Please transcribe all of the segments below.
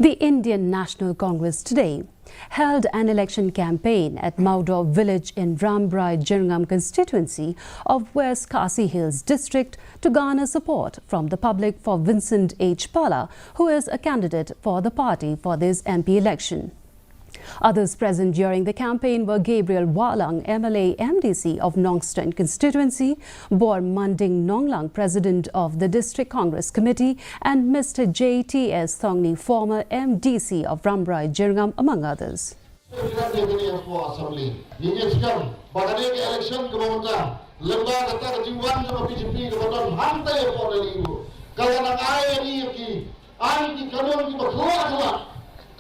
The Indian National Congress today held an election campaign at Mawdoh village in Rambrai constituency of West Khasi Hills district to garner support from the public for Vincent H. Pala, who is a candidate for the party for this MP election. Others present during the campaign were Gabriel Walang, MLA MDC of Nongston constituency, Bor Manding Nonglang, President of the District Congress Committee, and Mr. JTS Thongni, former MDC of Rambrai Jirngam, among others.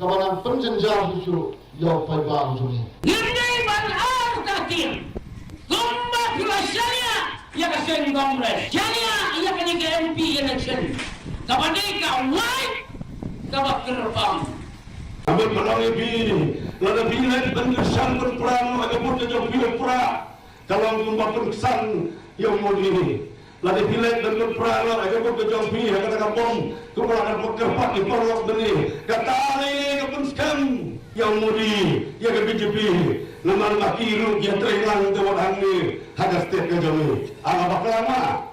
Kamanang penjenjang itu yang paling juli. Nilai banar kakin, gomba filasanya ia kasih Rambrai, jaya ia kasih MP election. Kapan kawai, kapan kerbang. Ambil pelangi bini, lalu bini pengesan berperang, lalu pun jauh bini perang. Kalau gomba pengesan yang mudi. Lagi pilih dan berperang, agar pun jauh bini, agar kampung, kemudian berkepat di perlok beni. Kata ini kepenskam yang mudi, yang BJP, nama laki lu yang terhilang tewat hangi, hadas setiap kejami. Apa lama?